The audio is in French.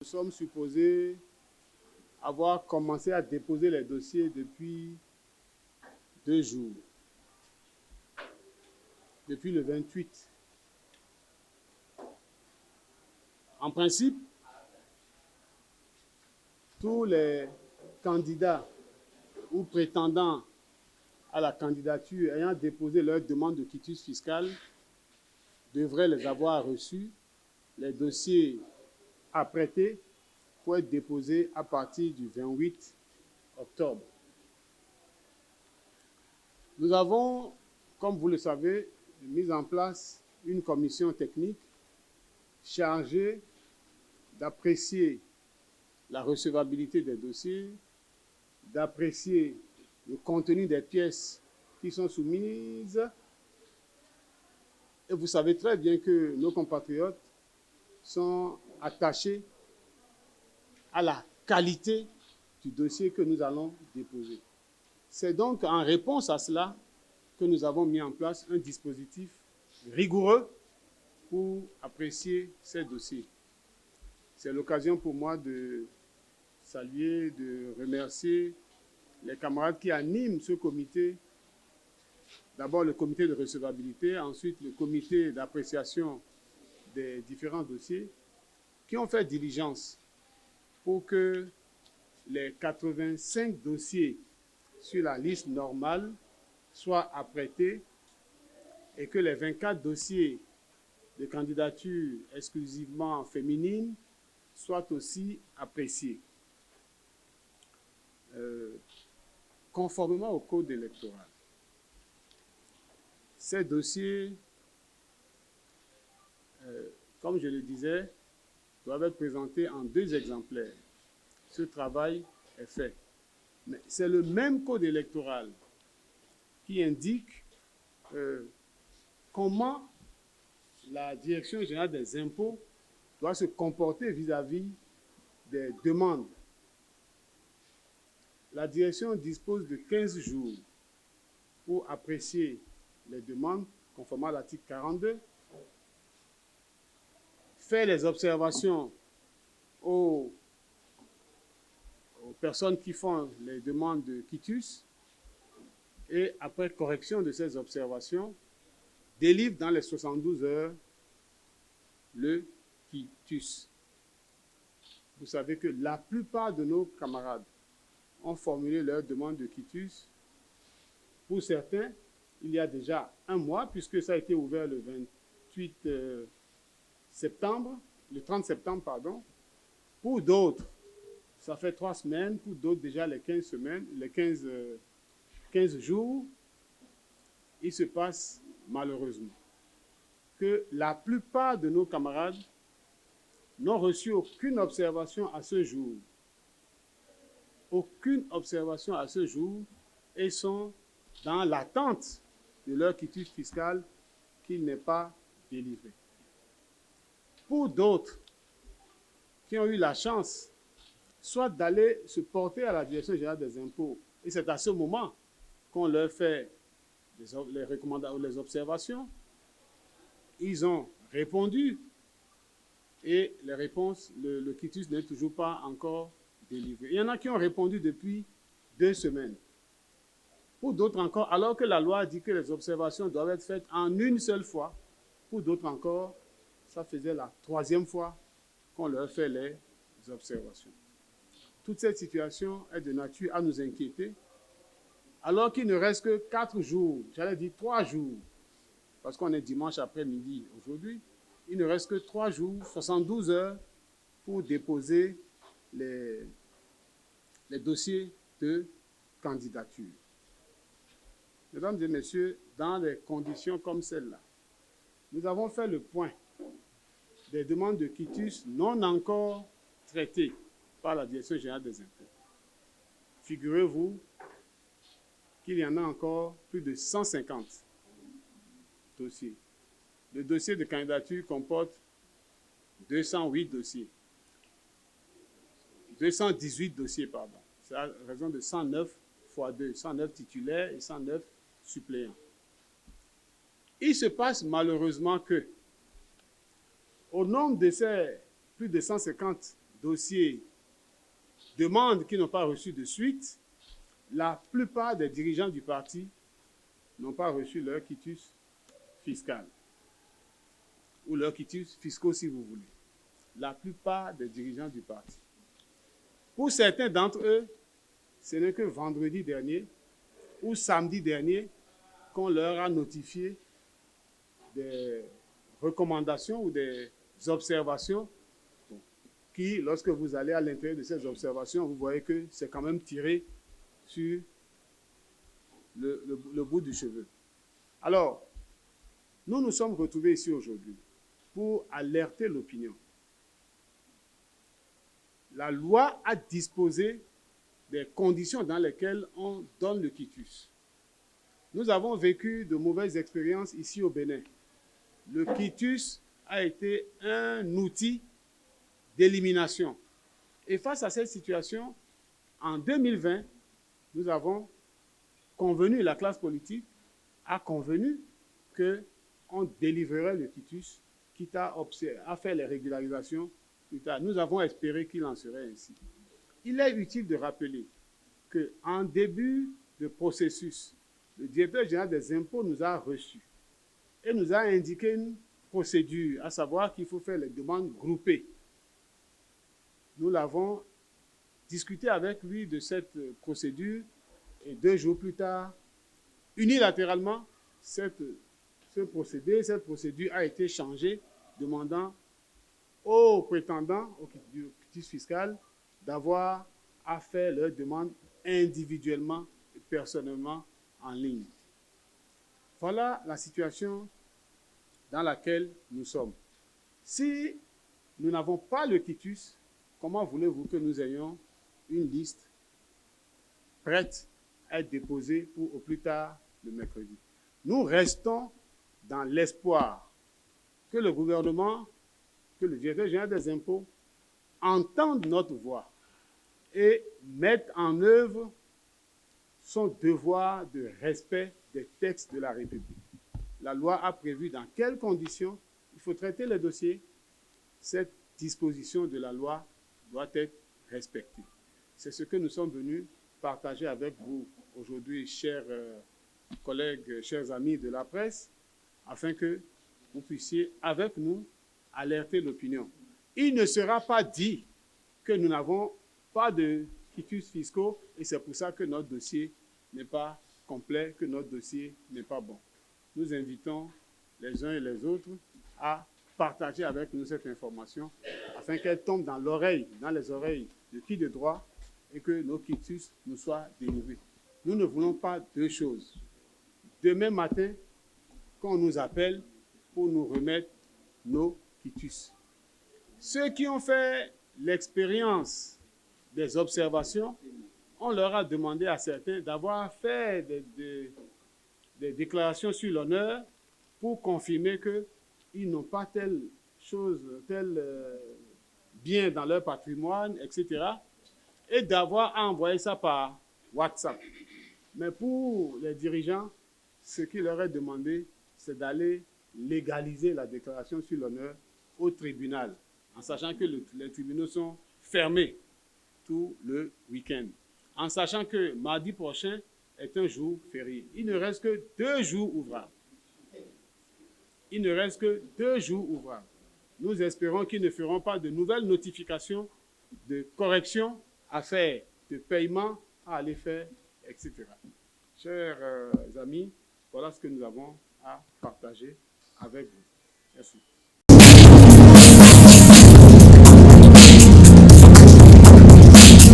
Nous sommes supposés avoir commencé à déposer les dossiers depuis 2 jours, depuis le 28. En principe, tous les candidats ou prétendants à la candidature ayant déposé leur demande de quitus fiscal devraient les avoir reçus, les dossiers apprêtés pour être déposés à partir du 28 octobre. Nous avons, comme vous le savez, mis en place une commission technique chargée d'apprécier la recevabilité des dossiers, d'apprécier le contenu des pièces qui sont soumises. Et vous savez très bien que nos compatriotes sont attachés à la qualité du dossier que nous allons déposer. C'est donc en réponse à cela que nous avons mis en place un dispositif rigoureux pour apprécier ces dossiers. C'est l'occasion pour moi de saluer, de remercier les camarades qui animent ce comité. D'abord le comité de recevabilité, ensuite le comité d'appréciation des différents dossiers, qui ont fait diligence pour que les 85 dossiers sur la liste normale soient apprêtés et que les 24 dossiers de candidature exclusivement féminines soient aussi appréciés. Conformément au code électoral, ces dossiers, comme je le disais, doivent être présentés en 2 exemplaires. Ce travail est fait. Mais c'est le même code électoral qui indique comment la Direction générale des impôts doit se comporter vis-à-vis des demandes. La direction dispose de 15 jours pour apprécier les demandes conformément à l'article 42, faire les observations aux personnes qui font les demandes de quitus et après correction de ces observations, délivre dans les 72 heures le quitus. Vous savez que la plupart de nos camarades ont formulé leur demande de quitus. Pour certains, il y a déjà 1 mois, puisque ça a été ouvert le 28 septembre, le 30 septembre, pardon. Pour d'autres, ça fait 3 semaines, pour d'autres déjà les 15 semaines, les 15 jours. Il se passe malheureusement que la plupart de nos camarades n'ont reçu aucune observation à ce jour. Aucune observation à ce jour et sont dans l'attente de leur quitus fiscal qui n'est pas délivré. Pour d'autres qui ont eu la chance soit d'aller se porter à la Direction générale des impôts, et c'est à ce moment qu'on leur fait les recommandations, les observations, ils ont répondu et les réponses, le quitus n'est toujours pas encore délivré. Il y en a qui ont répondu depuis 2 semaines. Pour d'autres encore, alors que la loi dit que les observations doivent être faites en une seule fois, pour d'autres encore, ça faisait la 3e fois qu'on leur fait les observations. Toute cette situation est de nature à nous inquiéter, alors qu'il ne reste que 4 jours, j'allais dire 3 jours, parce qu'on est dimanche après-midi aujourd'hui, il ne reste que 3 jours, 72 heures pour déposer les dossiers de candidature. Mesdames et messieurs, dans des conditions comme celle-là, nous avons fait le point des demandes de quitus non encore traitées par la Direction générale des impôts. Figurez-vous qu'il y en a encore plus de 150 dossiers. Le dossier de candidature comporte 208 dossiers. 218 dossiers, pardon. C'est à raison de 109 fois 2, 109 titulaires et 109 suppléants. Il se passe malheureusement que, au nombre de ces plus de 150 dossiers, demandes qui n'ont pas reçu de suite, la plupart des dirigeants du parti n'ont pas reçu leur quitus fiscal ou leurs quitus fiscaux si vous voulez. La plupart des dirigeants du parti. Pour certains d'entre eux, ce n'est que vendredi dernier ou samedi dernier qu'on leur a notifié des recommandations ou des observations qui, lorsque vous allez à l'intérieur de ces observations, vous voyez que c'est quand même tiré sur le bout du cheveu. Alors, nous nous sommes retrouvés ici aujourd'hui pour alerter l'opinion. La loi a disposé des conditions dans lesquelles on donne le quitus. Nous avons vécu de mauvaises expériences ici au Bénin. Le quitus a été un outil d'élimination. Et face à cette situation, en 2020, nous avons convenu, la classe politique a convenu qu'on délivrerait le quitus, quitte à faire les régularisations plus tard. Nous avons espéré qu'il en serait ainsi. Il est utile de rappeler qu'en début de processus, le directeur général des impôts nous a reçus et nous a indiqué une procédure, à savoir qu'il faut faire les demandes groupées. Nous l'avons discuté avec lui de cette procédure et 2 jours plus tard, unilatéralement, cette procédure a été changée, demandant aux prétendants au quitus fiscal d'avoir à faire leur demande individuellement et personnellement en ligne. Voilà la situation dans laquelle nous sommes. Si nous n'avons pas le quitus, comment voulez-vous que nous ayons une liste prête à être déposée pour au plus tard le mercredi? Nous restons dans l'espoir que le gouvernement, que le directeur général des impôts entende notre voix et mette en œuvre son devoir de respect des textes de la République. La loi a prévu dans quelles conditions il faut traiter les dossiers. Cette disposition de la loi doit être respectée. C'est ce que nous sommes venus partager avec vous aujourd'hui, chers collègues, chers amis de la presse, afin que vous puissiez, avec nous, alerter l'opinion. Il ne sera pas dit que nous n'avons pas de quitus fiscaux et c'est pour ça que notre dossier n'est pas complet, que notre dossier n'est pas bon. Nous invitons les uns et les autres à partager avec nous cette information afin qu'elle tombe dans les oreilles de qui de droit et que nos quitus nous soient délivrés. Nous ne voulons pas 2 choses. Demain matin, qu'on nous appelle pour nous remettre nos quitus. Ceux qui ont fait l'expérience des observations, on leur a demandé à certains d'avoir fait des déclarations sur l'honneur pour confirmer qu'ils n'ont pas telle chose, tel bien dans leur patrimoine, etc. et d'avoir envoyé ça par WhatsApp. Mais pour les dirigeants, ce qui leur est demandé, c'est d'aller légaliser la déclaration sur l'honneur au tribunal, en sachant que les tribunaux sont fermés tout le week-end, en sachant que mardi prochain est un jour férié. Il ne reste que 2 jours ouvrables. Il ne reste que 2 jours ouvrables. Nous espérons qu'ils ne feront pas de nouvelles notifications de correction à faire, de paiement à aller faire, etc. Chers amis, voilà ce que nous avons à partager avec vous. Merci.